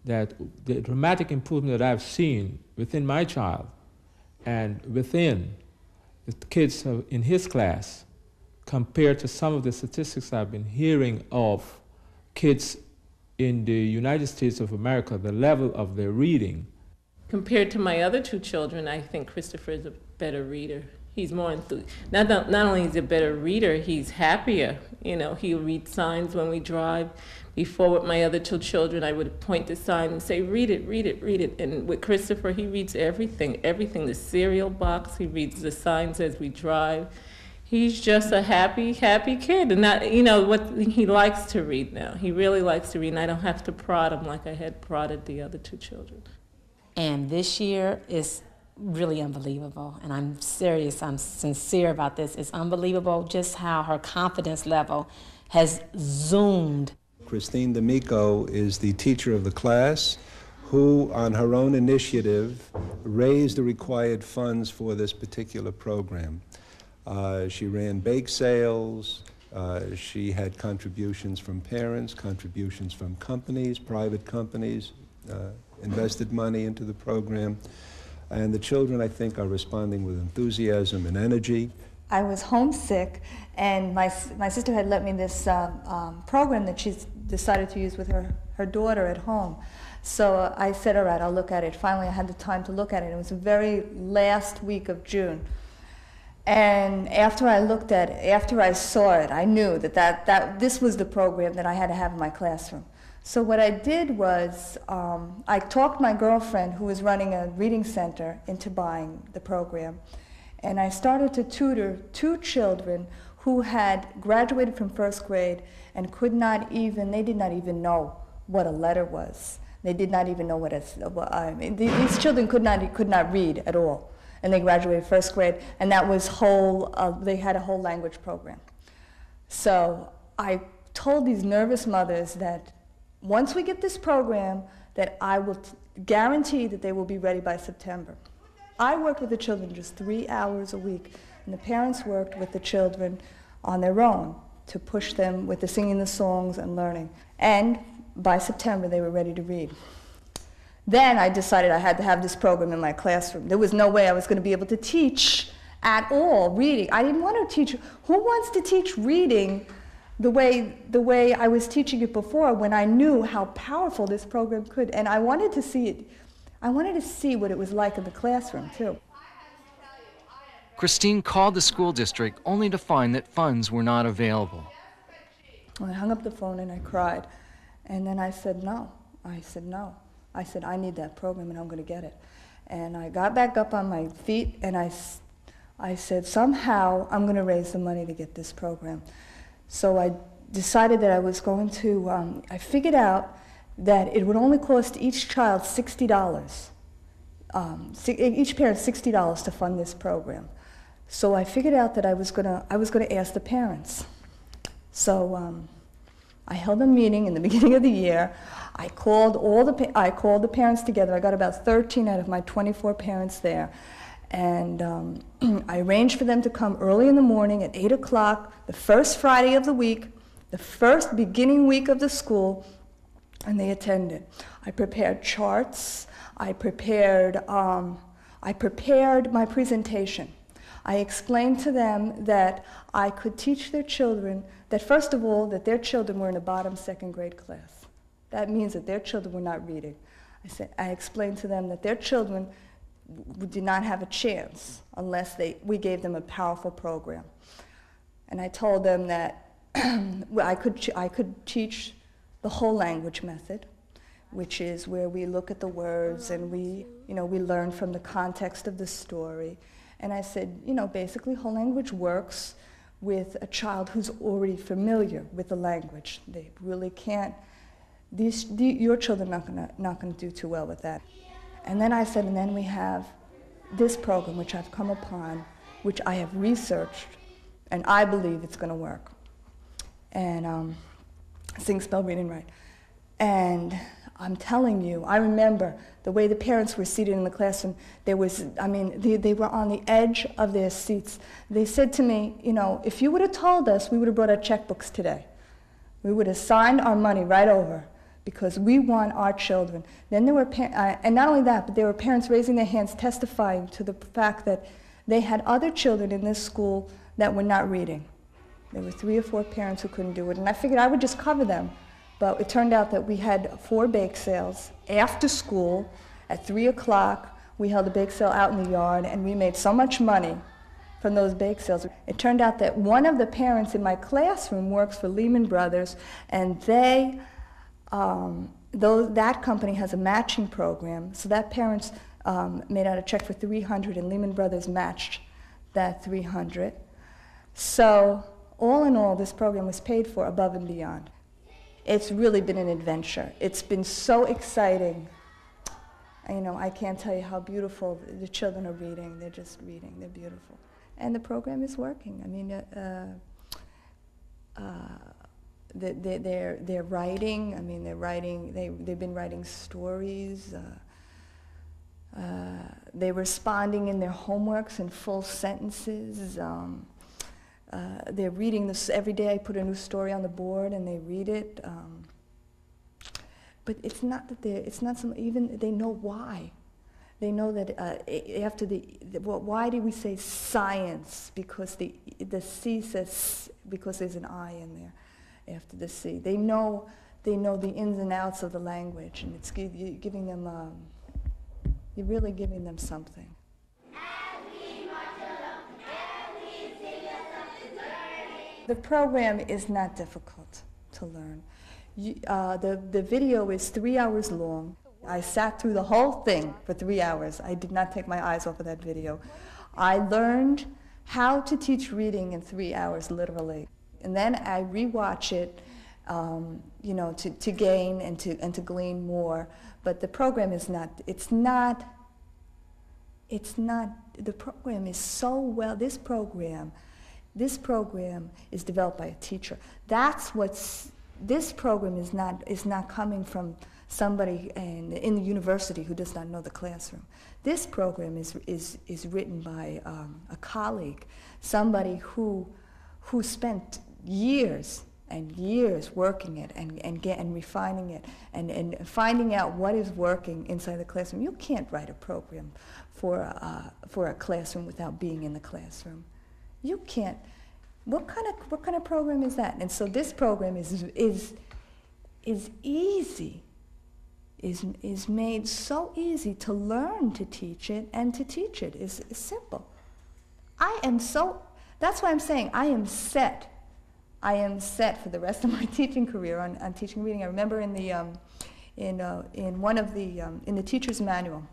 that the dramatic improvement that I've seen within my child and within the kids in his class compared to some of the statistics I've been hearing of kids in the United States of America, the level of their reading. Compared to my other two children, I think Christopher is a better reader. He's more enthused. Not only is he a better reader, he's happier. You know, he'll read signs when we drive. Before, with my other two children, I would point the sign and say, read it, read it, read it. And with Christopher, he reads everything, the cereal box, he reads the signs as we drive. He's just a happy kid. And that, you know, what he likes to read now. He really likes to read, and I don't have to prod him like I had prodded the other two children. And this year is really unbelievable, and I'm serious, I'm sincere about this. It's unbelievable just how her confidence level has zoomed. Christine D'Amico is the teacher of the class who, on her own initiative, raised the required funds for this particular program. She ran bake sales, she had contributions from parents, contributions from companies, private companies, invested money into the program. And the children, I think, are responding with enthusiasm and energy. I was homesick, and my sister had lent me this program that she's decided to use with her daughter at home. So I said, all right, I'll look at it. Finally, I had the time to look at it. It was the very last week of June. And after I looked at it, after I saw it, I knew that this was the program that I had to have in my classroom. So what I did was, I talked my girlfriend, who was running a reading center, into buying the program. And I started to tutor two children who had graduated from first grade and they did not even know what a letter was. They did not even know what these children could not read at all. And they graduated first grade, and that was they had a whole language program. So I told these nervous mothers that once we get this program, that I will guarantee that they will be ready by September. I worked with the children just 3 hours a week, and the parents worked with the children on their own to push them with the singing the songs and learning. And by September, they were ready to read. Then I decided I had to have this program in my classroom. There was no way I was going to be able to teach at all reading. I didn't want to teach. Who wants to teach reading the way I was teaching it before, when I knew how powerful this program could? And I wanted to see it. I wanted to see what it was like in the classroom, too. Christine called the school district only to find that funds were not available. I hung up the phone and I cried. And then I said, no. I said, I need that program and I'm going to get it. And I got back up on my feet and I said, somehow I'm going to raise the money to get this program. So I decided that I was going to, I figured out that it would only cost each child $60, each parent $60 to fund this program. So I figured out that I was going to ask the parents. So I held a meeting in the beginning of the year. I called the parents together. I got about 13 out of my 24 parents there. And I arranged for them to come early in the morning at 8 o'clock, the first Friday of the week, the first beginning week of the school, and they attended. I prepared charts. I prepared my presentation. I explained to them that I could teach their children that, first of all, that their children were in a bottom second grade class. That means that their children were not reading. I explained to them that their children did not have a chance unless we gave them a powerful program. And I told them that I could teach the whole language method, which is where we look at the words and we learn from the context of the story. And I said, basically whole language works with a child who's already familiar with the language. They really can't, your children are not gonna do too well with that. And then I said, and then we have this program, which I've come upon, which I have researched, and I believe it's gonna work. And sing, spell, read, and write. And I'm telling you, I remember the way the parents were seated in the classroom. They were on the edge of their seats. They said to me, if you would have told us, we would have brought our checkbooks today. We would have signed our money right over, because we want our children. Then there were, and not only that, but there were parents raising their hands testifying to the fact that they had other children in this school that were not reading. There were 3 or 4 parents who couldn't do it, and I figured I would just cover them. But it turned out that we had 4 bake sales after school at 3 o'clock. We held a bake sale out in the yard, and we made so much money from those bake sales. It turned out that one of the parents in my classroom works for Lehman Brothers, and they, that company has a matching program, so that parents made out a check for $300, and Lehman Brothers matched that $300. So all in all, this program was paid for above and beyond. It's really been an adventure. It's been so exciting. You know, I can't tell you how beautiful the children are reading. They're just reading. They're beautiful. And the program is working. I mean, they're writing. I mean, they're writing. They've been writing stories. They're responding in their homeworks in full sentences. They're reading this every day. I put a new story on the board and they read it. But it's not that it's not some, even they know why. They know that after why do we say science? Because the C says, because there's an I in there after the C. They know the ins and outs of the language, and it's giving them, you're really giving them something. The program is not difficult to learn. The video is 3 hours long. I sat through the whole thing for 3 hours. I did not take my eyes off of that video. I learned how to teach reading in 3 hours, literally. And then I rewatch it, you know, to gain and to glean more. But the program is not, the program is so well, this program is developed by a teacher. This program is not coming from somebody in the university who does not know the classroom. This program is written by a colleague, somebody who spent years and years working it and refining it and finding out what is working inside the classroom. You can't write a program for a classroom without being in the classroom. You can't. What kind of program is that? And so this program is easy. Is made so easy to learn to teach it and to teach it is simple. That's why I'm saying I am set. I am set for the rest of my teaching career on teaching reading. I remember in the teacher's manual.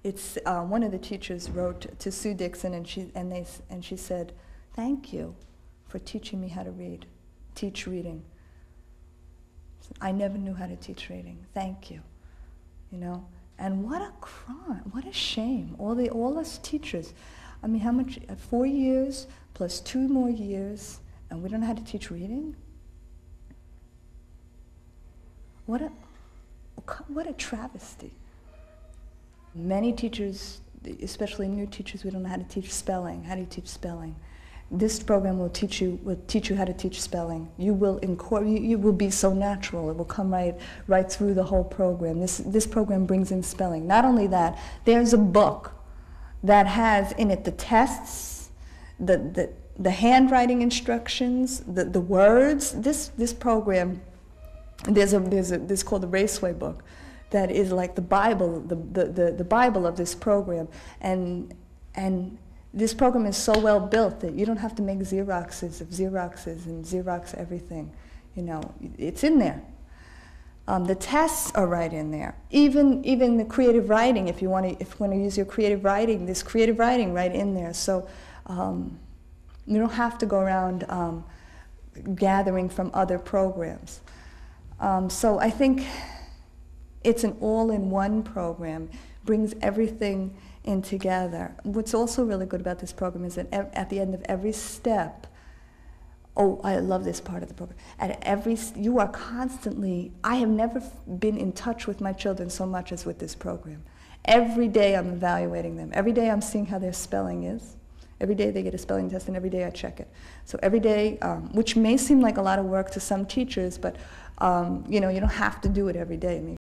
It's one of the teachers wrote to Sue Dixon, and she said, "Thank you for teaching me how to teach reading. I never knew how to teach reading. Thank you." You know, and what a crime! What a shame! All us teachers. I mean, how much? 4 years plus 2 more years, and we don't know how to teach reading. What a travesty! Many teachers, especially new teachers, we don't know how to teach spelling. How do you teach spelling? This program will teach you how to teach spelling. You will be so natural. It will come right through the whole program. This program brings in spelling. Not only that, there's a book that has in it the tests, the handwriting instructions, the words. This program, there's called the Raceway book, that is like the Bible, the Bible of this program, and this program is so well built that you don't have to make Xeroxes and Xerox everything. You know, it's in there. The tests are right in there. Even the creative writing, if you want to use your creative writing, there's creative writing right in there. So you don't have to go around gathering from other programs. So I think it's an all-in-one program, brings everything in together. What's also really good about this program is that at the end of every step, I love this part of the program. You are constantly, I have never been in touch with my children so much as with this program. Every day I'm evaluating them. Every day I'm seeing how their spelling is. Every day they get a spelling test, and every day I check it. So every day, which may seem like a lot of work to some teachers, but You know, you don't have to do it every day. I mean,